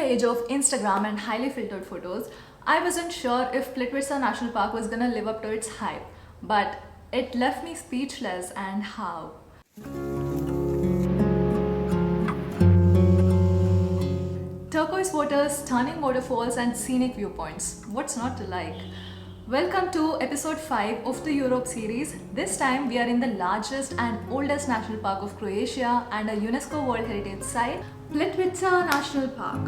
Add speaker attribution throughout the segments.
Speaker 1: the age of Instagram and highly filtered photos, I wasn't sure if Plitvice National Park was gonna live up to its hype, but it left me speechless, and how. Turquoise waters, stunning waterfalls, and scenic viewpoints. What's not to like? Welcome to episode 5 of the Europe series. This time we are in the largest and oldest national park of Croatia and a UNESCO World Heritage Site, Plitvice National Park.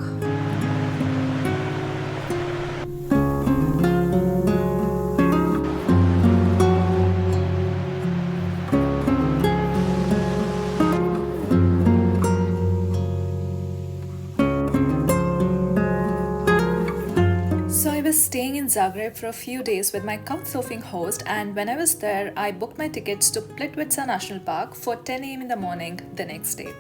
Speaker 1: So I was staying in Zagreb for a few days with my couchsurfing host, and when I was there, I booked my tickets to Plitvice National Park for 10 a.m. in the morning the next day.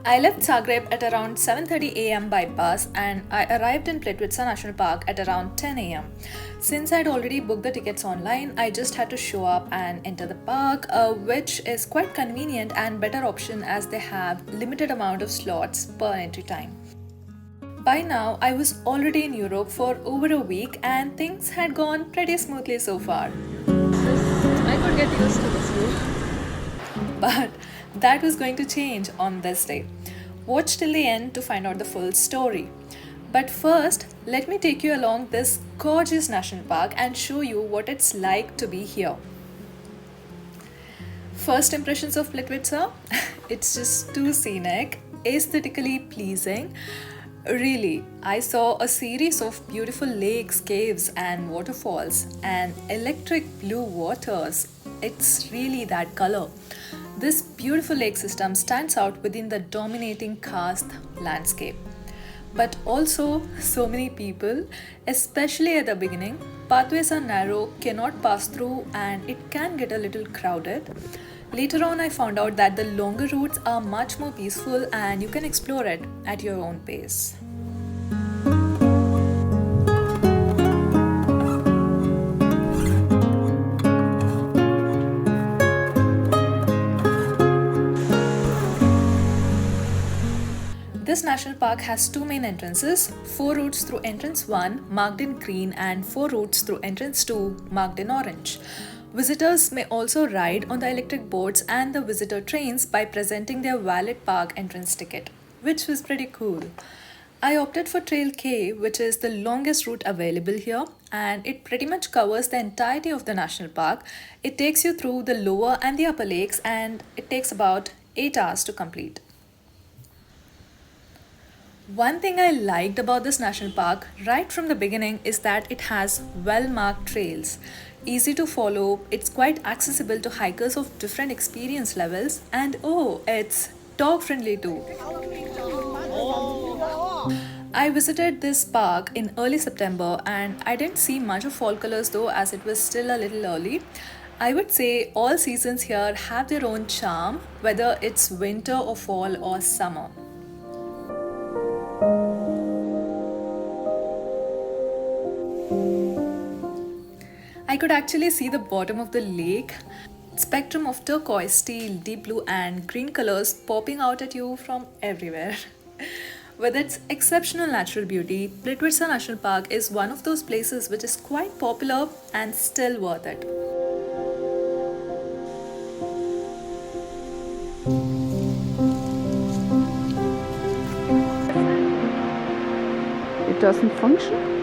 Speaker 1: I left Zagreb at around 7:30 a.m. by bus, and I arrived in Plitvice National Park at around 10 a.m. Since I'd already booked the tickets online, I just had to show up and enter the park, which is quite convenient and better option as they have limited amount of slots per entry time. By now, I was already in Europe for over a week and things had gone pretty smoothly so far. I could get used to this view. But that was going to change on this day. Watch till the end to find out the full story. But first, let me take you along this gorgeous national park and show you what it's like to be here. First impressions of Plitvice? It's just too scenic, aesthetically pleasing. Really, I saw a series of beautiful lakes, caves, and waterfalls, and electric blue waters. It's really that color. This beautiful lake system stands out within the dominating karst landscape. But also, so many people, especially at the beginning, pathways are narrow, cannot pass through, and it can get a little crowded. Later on, I found out that the longer routes are much more peaceful and you can explore it at your own pace. This national park has two main entrances, 4 routes through entrance 1 marked in green and 4 routes through entrance 2 marked in orange. Visitors may also ride on the electric boats and the visitor trains by presenting their valid park entrance ticket, which was pretty cool. I opted for Trail K, which is the longest route available here, and it pretty much covers the entirety of the national park. It takes you through the lower and the upper lakes, and it takes about 8 hours to complete. One thing I liked about this national park right from the beginning is that it has well-marked trails. Easy to follow, it's quite accessible to hikers of different experience levels, and oh, it's dog-friendly too. I visited this park in early September and I didn't see much of fall colors though, as it was still a little early. I would say all seasons here have their own charm, whether it's winter or fall or summer. I could actually see the bottom of the lake, spectrum of turquoise, steel, deep blue and green colors popping out at you from everywhere. With its exceptional natural beauty, Plitvice National Park is one of those places which is quite popular and still worth it.
Speaker 2: It doesn't function?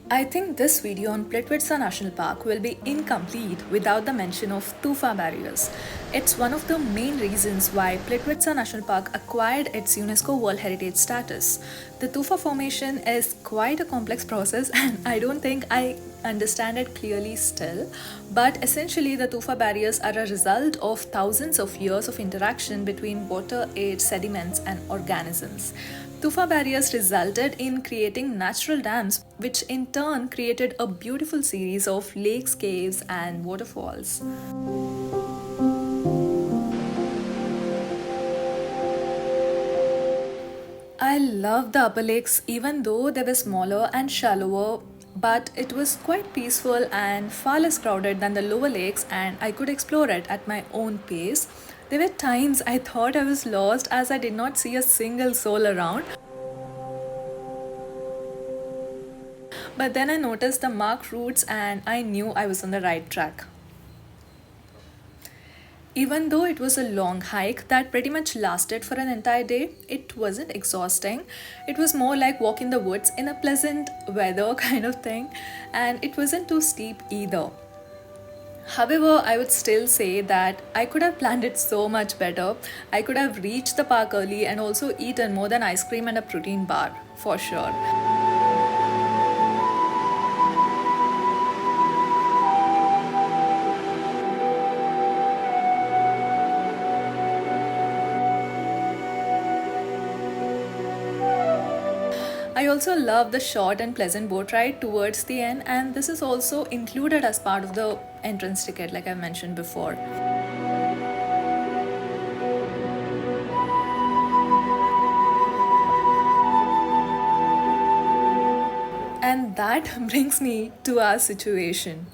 Speaker 1: I think this video on Plitvice National Park will be incomplete without the mention of TUFA barriers. It's one of the main reasons why Plitvice National Park acquired its UNESCO World Heritage Status. The TUFA formation is quite a complex process and I don't think I understand it clearly still, but essentially the TUFA barriers are a result of thousands of years of interaction between water-age sediments and organisms. TUFA barriers resulted in creating natural dams, which in turn created a beautiful series of lakes, caves, and waterfalls. I love the upper lakes even though they were smaller and shallower, but it was quite peaceful and far less crowded than the lower lakes, and I could explore it at my own pace. There were times I thought I was lost as I did not see a single soul around. But then I noticed the marked routes and I knew I was on the right track. Even though it was a long hike that pretty much lasted for an entire day, it wasn't exhausting. It was more like walking the woods in a pleasant weather kind of thing, and it wasn't too steep either. However, I would still say that I could have planned it so much better. I could have reached the park early and also eaten more than ice cream and a protein bar, for sure. I also love the short and pleasant boat ride towards the end, and this is also included as part of the entrance ticket, like I mentioned before. And that brings me to our situation.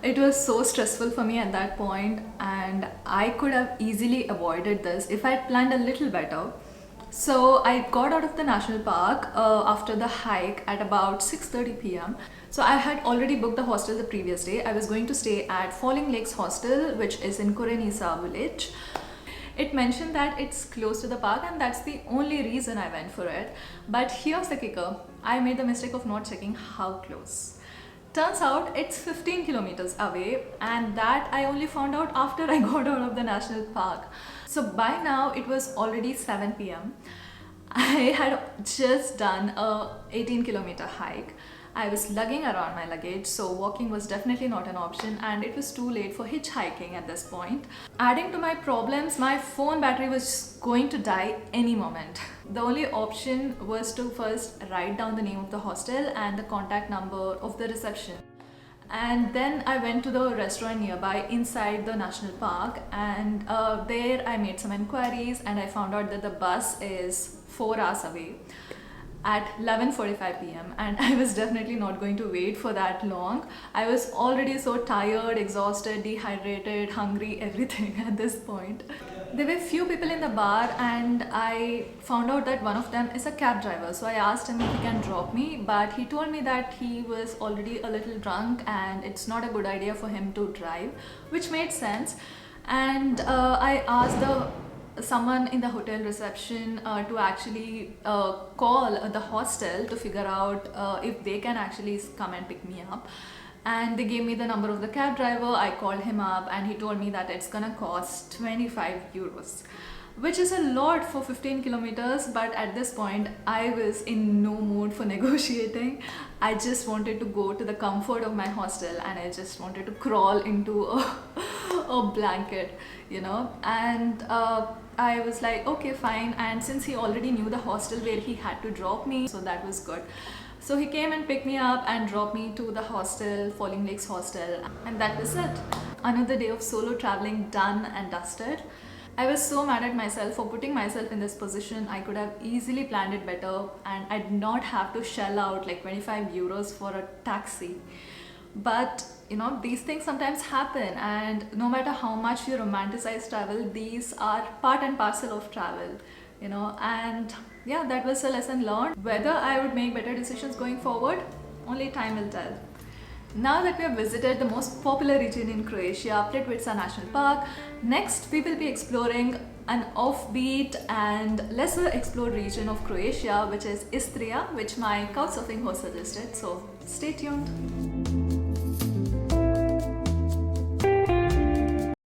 Speaker 1: It was so stressful for me at that point, and I could have easily avoided this if I had planned a little better. So I got out of the national park after the hike at about 6:30 p.m. So I had already booked the hostel the previous day. I was going to stay at Falling Lakes Hostel, which is in Korenisa village. It mentioned that it's close to the park, and that's the only reason I went for it. But here's the kicker. I made the mistake of not checking how close. Turns out it's 15 kilometers away, and that I only found out after I got out of the national park. So by now it was already 7 p.m. I had just done a 18-kilometer hike. I was lugging around my luggage, so walking was definitely not an option, and it was too late for hitchhiking at this point. Adding to my problems, my phone battery was going to die any moment. The only option was to first write down the name of the hostel and the contact number of the reception. And then I went to the restaurant nearby inside the national park, and there I made some inquiries, and I found out that the bus is 4 hours away at 11:45 p.m. and I was definitely not going to wait for that long. I was already so tired, exhausted, dehydrated, hungry, everything at this point. There were few people in the bar, and I found out that one of them is a cab driver. So I asked him if he can drop me, but he told me that he was already a little drunk and it's not a good idea for him to drive, which made sense. And I asked someone in the hotel reception to actually call the hostel to figure out if they can actually come and pick me up. And they gave me the number of the cab driver. I called him up and he told me that it's gonna cost 25 euros, which is a lot for 15 kilometers. But at this point, I was in no mood for negotiating. I just wanted to go to the comfort of my hostel, and I just wanted to crawl into a blanket, you know. And I was like, okay, fine. And since he already knew the hostel where he had to drop me, so that was good. So he came and picked me up and dropped me to the hostel, Falling Lakes Hostel, and that was it. Another day of solo traveling done and dusted. I was so mad at myself for putting myself in this position. I could have easily planned it better, and I did not have to shell out like 25 euros for a taxi. But you know, these things sometimes happen, and no matter how much you romanticize travel, these are part and parcel of travel, you know. And yeah, that was a lesson learned. Whether I would make better decisions going forward, only time will tell. Now that we have visited the most popular region in Croatia, Plitvice National Park, next we will be exploring an offbeat and lesser explored region of Croatia, which is Istria, which my couchsurfing host suggested. So stay tuned.